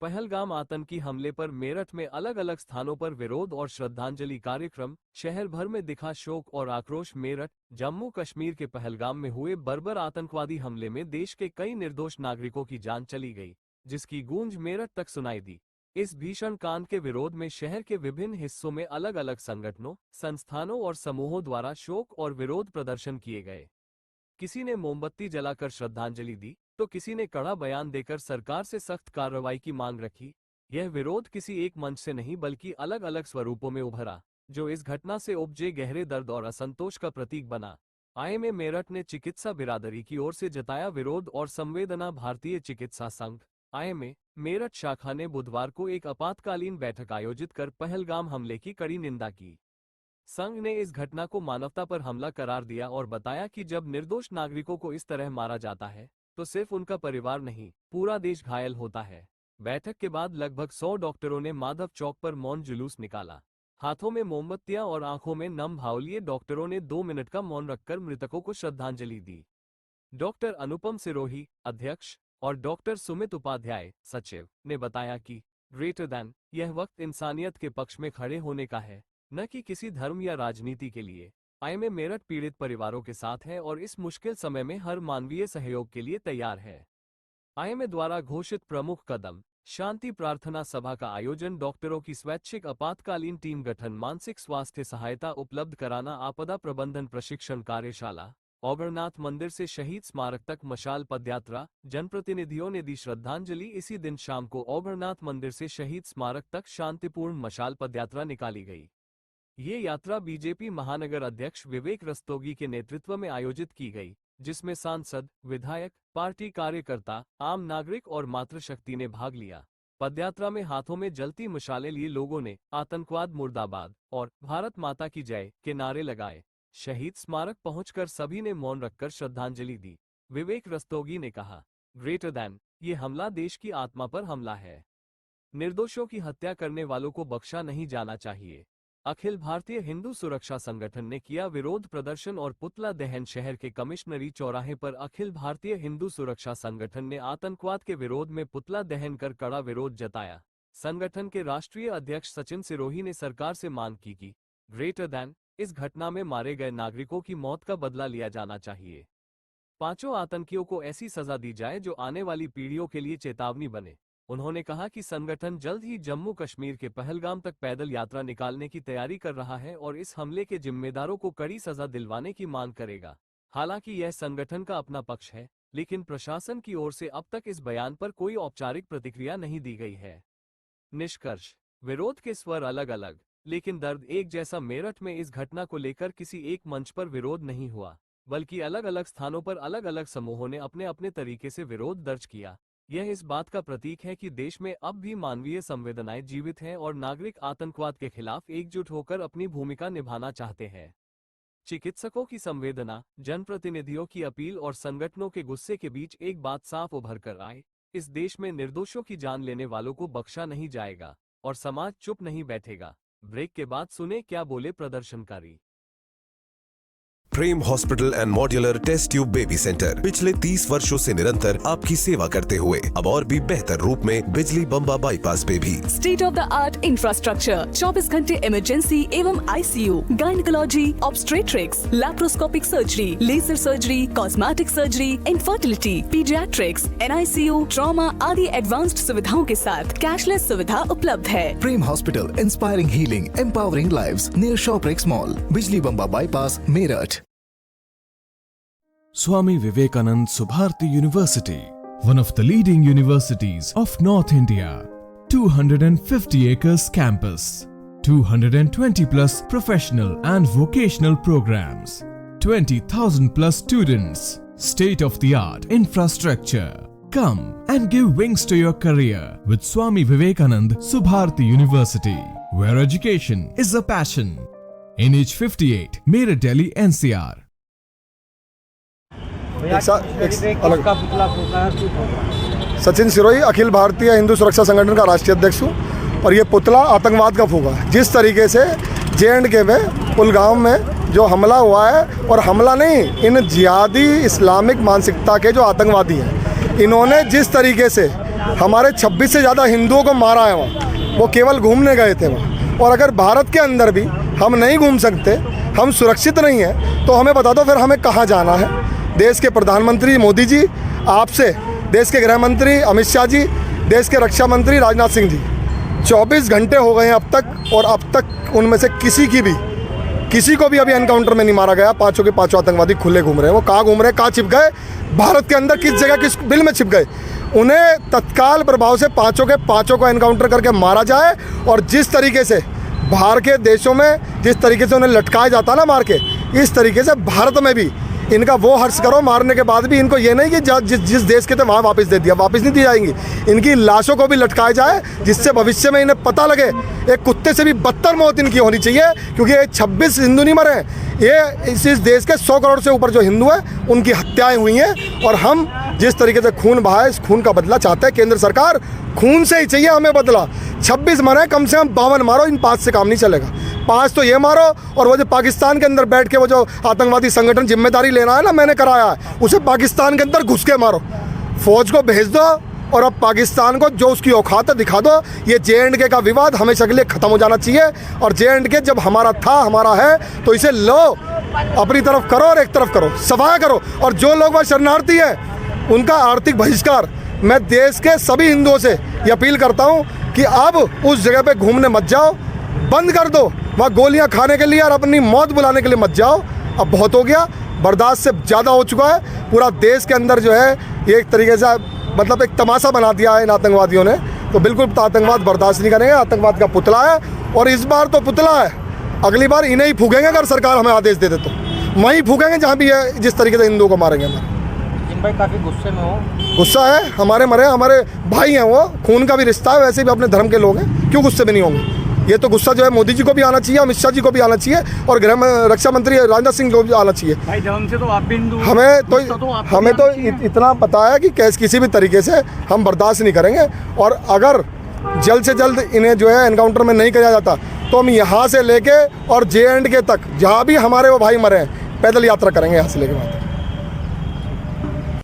पहलगाम आतंकी हमले पर मेरठ में अलग अलग स्थानों पर विरोध और श्रद्धांजलि कार्यक्रम। शहर भर में दिखा शोक और आक्रोश। मेरठ, जम्मू कश्मीर के पहलगाम में हुए बर्बर आतंकवादी हमले में देश के कई निर्दोष नागरिकों की जान चली गई, जिसकी गूंज मेरठ तक सुनाई दी। इस भीषण कांड के विरोध में शहर के विभिन्न हिस्सों में अलग अलग संगठनों, संस्थानों और समूहों द्वारा शोक और विरोध प्रदर्शन किए गए। किसी ने मोमबत्ती जलाकर श्रद्धांजलि दी, तो किसी ने कड़ा बयान देकर सरकार से सख्त कार्रवाई की मांग रखी। यह विरोध किसी एक मंच से नहीं बल्कि अलग अलग स्वरूपों में उभरा, जो इस घटना से उपजे गहरे दर्द और असंतोष का प्रतीक बना। आईएमए मेरठ ने चिकित्सा बिरादरी की ओर से जताया विरोध और संवेदना। भारतीय चिकित्सा संघ आईएमए मेरठ शाखा ने बुधवार को एक आपातकालीन बैठक आयोजित कर पहलगाम हमले की कड़ी निंदा की। संघ ने इस घटना को मानवता पर हमला करार दिया और बताया कि जब निर्दोष नागरिकों को इस तरह मारा जाता है तो सिर्फ उनका परिवार नहीं, पूरा देश घायल होता है। बैठक के बाद लगभग 100 डॉक्टरों ने माधव चौक पर मौन जुलूस निकाला। हाथों में मोमबत्तियां और आंखों में नम भाव लिए डॉक्टरों ने 2 मिनट का मौन रखकर मृतकों को श्रद्धांजलि दी। डॉक्टर अनुपम सिरोही, अध्यक्ष, और डॉक्टर सुमित उपाध्याय, सचिव, ने बताया कि ग्रेटर दैन, यह वक्त इंसानियत के पक्ष में खड़े होने का है, न कि किसी धर्म या राजनीति के लिए। आईएमए मेरठ पीड़ित परिवारों के साथ है और इस मुश्किल समय में हर मानवीय सहयोग के लिए तैयार है। आईएमए द्वारा घोषित प्रमुख कदम: शांति प्रार्थना सभा का आयोजन, डॉक्टरों की स्वैच्छिक आपातकालीन टीम गठन, मानसिक स्वास्थ्य सहायता उपलब्ध कराना, आपदा प्रबंधन प्रशिक्षण कार्यशाला, ओबरनाथ मंदिर से शहीद स्मारक तक मशाल पदयात्रा। जनप्रतिनिधियों ने दी श्रद्धांजलि। इसी दिन शाम को ओबरनाथ मंदिर से शहीद स्मारक तक शांतिपूर्ण मशाल पदयात्रा निकाली गई। ये यात्रा बीजेपी महानगर अध्यक्ष विवेक रस्तोगी के नेतृत्व में आयोजित की गई, जिसमें सांसद, विधायक, पार्टी कार्यकर्ता, आम नागरिक और मातृशक्ति ने भाग लिया। पदयात्रा में हाथों में जलती मशालें लिए लोगों ने आतंकवाद मुर्दाबाद और भारत माता की जय के नारे लगाए। शहीद स्मारक पहुंचकर सभी ने मौन रखकर श्रद्धांजलि दी। विवेक रस्तोगी ने कहा, ग्रेटर दैन, ये हमला देश की आत्मा पर हमला है। निर्दोषों की हत्या करने वालों को बख्शा नहीं जाना चाहिए। अखिल भारतीय हिंदू सुरक्षा संगठन ने किया विरोध प्रदर्शन और पुतला दहन। शहर के कमिश्नरी चौराहे पर अखिल भारतीय हिंदू सुरक्षा संगठन ने आतंकवाद के विरोध में पुतला दहन कर कड़ा विरोध जताया। संगठन के राष्ट्रीय अध्यक्ष सचिन सिरोही ने सरकार से मांग की कि ग्रेटर दैन, इस घटना में मारे गए नागरिकों की मौत का बदला लिया जाना चाहिए। 5 आतंकियों को ऐसी सजा दी जाए जो आने वाली पीढ़ियों के लिए चेतावनी बने। उन्होंने कहा कि संगठन जल्द ही जम्मू कश्मीर के पहलगाम तक पैदल यात्रा निकालने की तैयारी कर रहा है और इस हमले के जिम्मेदारों को कड़ी सजा दिलवाने की मांग करेगा। हालांकि यह संगठन का अपना पक्ष है, लेकिन प्रशासन की ओर से अब तक इस बयान पर कोई औपचारिक प्रतिक्रिया नहीं दी गई है। निष्कर्ष: विरोध के स्वर अलग अलग, लेकिन दर्द एक जैसा। मेरठ में इस घटना को लेकर किसी एक मंच पर विरोध नहीं हुआ, बल्कि अलग अलग स्थानों पर अलग अलग समूहों ने अपने अपने तरीके से विरोध दर्ज किया। यह इस बात का प्रतीक है कि देश में अब भी मानवीय संवेदनाएं जीवित हैं और नागरिक आतंकवाद के खिलाफ एकजुट होकर अपनी भूमिका निभाना चाहते हैं। चिकित्सकों की संवेदना, जनप्रतिनिधियों की अपील और संगठनों के गुस्से के बीच एक बात साफ उभर कर आई: इस देश में निर्दोषों की जान लेने वालों को बख्शा नहीं जाएगा और समाज चुप नहीं बैठेगा। ब्रेक के बाद सुने क्या बोले प्रदर्शनकारी। Prem hospital and modular test tube baby centre पिछले 30 वर्षों से निरंतर आपकी सेवा करते हुए अब और भी बेहतर रूप में बिजली बम्बा बाईपास पे भी state of the art infrastructure, 24 घंटे इमरजेंसी एवं ICU, gynaecology, obstetrics, laparoscopic surgery, laser surgery, cosmetic surgery, infertility, paediatrics, NICU, trauma आदि एडवांस्ड सुविधाओं के साथ कैशलेस सुविधा उपलब्ध है। Prem hospital, inspiring healing, empowering lives, near Shoprex mall, Bijli Bamba bypass, Meerut. Swami Vivekanand Subharti University, one of the leading universities of North India. 250 acres campus, 220 plus professional and vocational programs, 20,000 plus students, state of the art infrastructure. Come and give wings to your career with Swami Vivekanand Subharti University, where education is a passion. NH58, Meerut, Delhi, NCR. Sachin Sirohi, Akhil Bharatiya Hindu सुरक्षा संगठन का राष्ट्रीय अध्यक्ष हूँ और ये पुतला आतंकवाद का फूका है। जिस तरीके से J&K में पुलगाम में जो हमला हुआ है, और हमला नहीं, इन जिहादी इस्लामिक मानसिकता के जो आतंकवादी हैं, इन्होंने जिस तरीके से हमारे 26 से ज़्यादा हिंदुओं को मारा है वहाँ, वो केवल घूमने गए थे वहाँ। और अगर भारत के अंदर भी हम नहीं घूम सकते, हम सुरक्षित नहीं हैं, तो हमें बता दो फिर हमें कहाँ जाना है। देश के प्रधानमंत्री मोदी जी, आपसे देश के गृह मंत्री अमित शाह जी, देश के रक्षा मंत्री राजनाथ सिंह जी, 24 घंटे हो गए हैं अब तक, और अब तक उनमें से किसी को भी अभी एनकाउंटर में नहीं मारा गया। पांचों के पांचों आतंकवादी खुले घूम रहे हैं। वो कहाँ घूम रहे हैं, कहाँ छिप गए, भारत के अंदर किस जगह किस बिल में छिप गए। उन्हें तत्काल प्रभाव से पांचों के पांचों को एनकाउंटर करके मारा जाए। और जिस तरीके से बाहर के देशों में जिस तरीके से उन्हें लटकाया जाता ना मार के, इस तरीके से भारत में भी इनका वो हर्ष करो। मारने के बाद भी इनको ये नहीं कि जिस देश के थे वहाँ वापस दे दिया, वापस नहीं दी जाएंगी। इनकी लाशों को भी लटकाया जाए, जिससे भविष्य में इन्हें पता लगे एक कुत्ते से भी बदतर मौत इनकी होनी चाहिए। क्योंकि ये 26 हिंदू नहीं मरे, ये इस देश के 100 करोड़ से ऊपर जो हिंदू हैं उनकी हत्याएं हुई हैं। और हम जिस तरीके से खून बहाए, इस खून का बदला चाहते हैं। केंद्र सरकार खून से ही चाहिए हमें बदला। 26 मरे, कम से कम 52 मारो। इन 5 से काम नहीं चलेगा। 5 तो ये मारो, और वो जो पाकिस्तान के अंदर बैठ के वो जो आतंकवादी संगठन जिम्मेदारी लेना है ना, मैंने कराया है, उसे पाकिस्तान के अंदर घुस के मारो। फौज को भेज दो, और अब पाकिस्तान को जो उसकी औकात है दिखा दो। ये JNK का विवाद हमेशा के लिए ख़त्म हो जाना चाहिए। और JNK जब हमारा था, हमारा है, तो इसे लो, अपनी तरफ करो और एक तरफ करो, सफाया करो। और जो लोग वहाँ शरणार्थी हैं उनका आर्थिक बहिष्कार, मैं देश के सभी हिंदुओं से ये अपील करता हूँ कि अब उस जगह पे घूमने मत जाओ, बंद कर दो। वहाँ गोलियाँ खाने के लिए और अपनी मौत बुलाने के लिए मत जाओ। अब बहुत हो गया, बर्दाश्त से ज़्यादा हो चुका है। पूरा देश के अंदर जो है ये एक तरीके से मतलब एक तमाशा बना दिया है इन आतंकवादियों ने। तो बिल्कुल आतंकवाद बर्दाश्त नहीं करेंगे। आतंकवाद का पुतला है, और इस बार तो पुतला है, अगली बार इन्हें ही फूकेंगे। अगर सरकार हमें आदेश दे दे तो वहीं फूकेंगे जहाँ भी है, जिस तरीके से हिंदुओं को मारेंगे। हमारे भाई काफ़ी गुस्से में हो। गुस्सा है, हमारे मरे, हमारे भाई हैं, वो खून का भी रिश्ता है, वैसे भी अपने धर्म के लोग हैं, क्यों गुस्से में नहीं होंगे। ये तो गुस्सा जो है मोदी जी को भी आना चाहिए, अमित शाह जी को भी आना चाहिए, और रक्षा मंत्री राजनाथ सिंह को भी आना चाहिए। भाई धर्म से तो आप भी हिंदू, हमें तो इतना पता है कि किसी भी तरीके से हम बर्दाश्त नहीं करेंगे। और अगर जल्द से जल्द इन्हें जो है एनकाउंटर में नहीं किया जाता, तो हम यहाँ से लेके और JNK तक जहाँ भी हमारे वो भाई मरे हैं, पैदल यात्रा करेंगे यहाँ से लेके वहाँ तक।